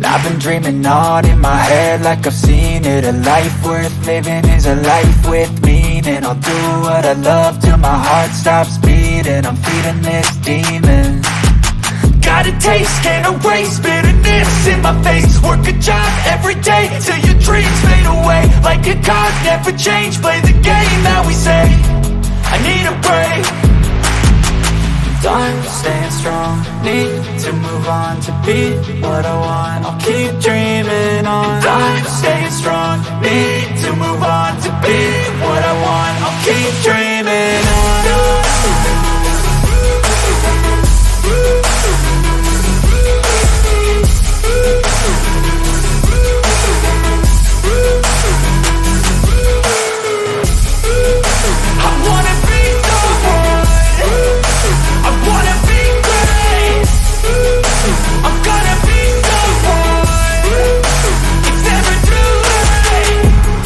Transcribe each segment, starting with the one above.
I've been dreaming on in my head like I've seen it. A life worth living is a life with meaning. I'll do what I love till my heart stops beating. I'm feeding this demon. Got a taste, can't erase bitterness in my face. Work a job every day till your dreams fade away. Like a card, never change, play the game that we say. I need a break. I'm staying strong, need to move on to be what I want. I'll keep dreaming on. I'm staying strong, need to move on to be what I want. I'll keep dreaming on.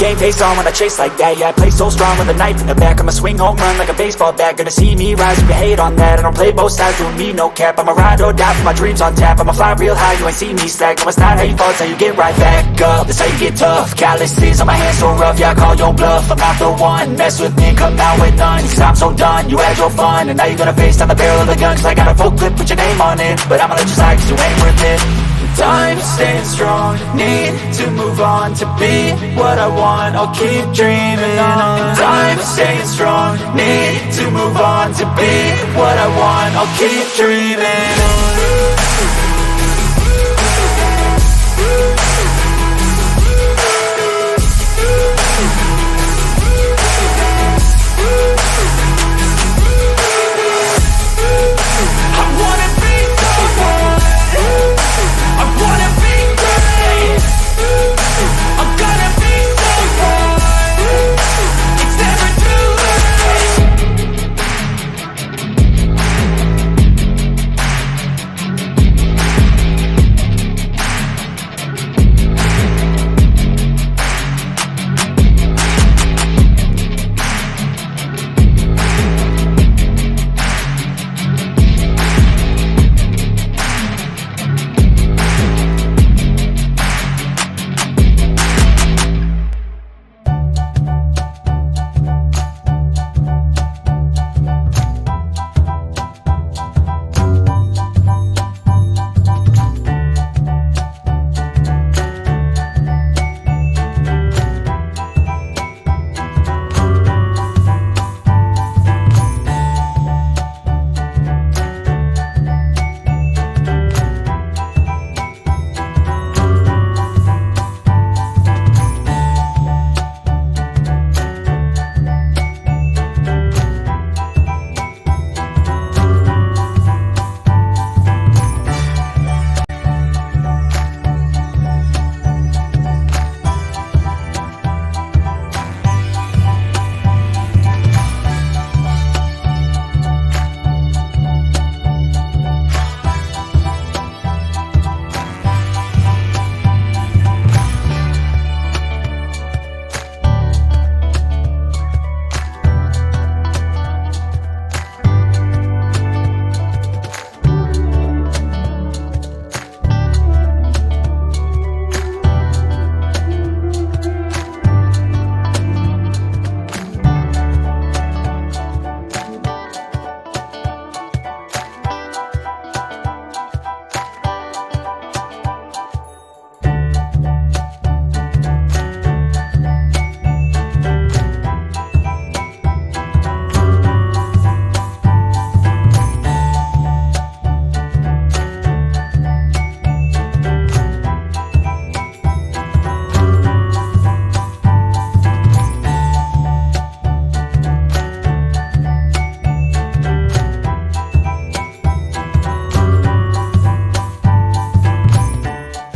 Game face on when I chase like that. Yeah, I play so strong with a knife in the back. I'ma swing home run like a baseball bat. Gonna see me rise if you hate on that. I don't play both sides, doing me no cap. I'ma ride or die for my dreams on tap. I'ma fly real high, you ain't see me slack. No, it's not how you fall, it's how you get right back up. That's how you get tough. Calluses on my hands so rough, yeah, I call your bluff. I'm not the one, mess with me, come out with none. Cause I'm so done, you had your fun. And now you're gonna face down the barrel of the gun. Cause I got a full clip with your name on it. But I'ma let you slide cause you ain't worth it. I'm staying strong, need to move on to be what I want. I'll keep dreaming on. I'm staying strong, need to move on to be what I want. I'll keep dreaming on.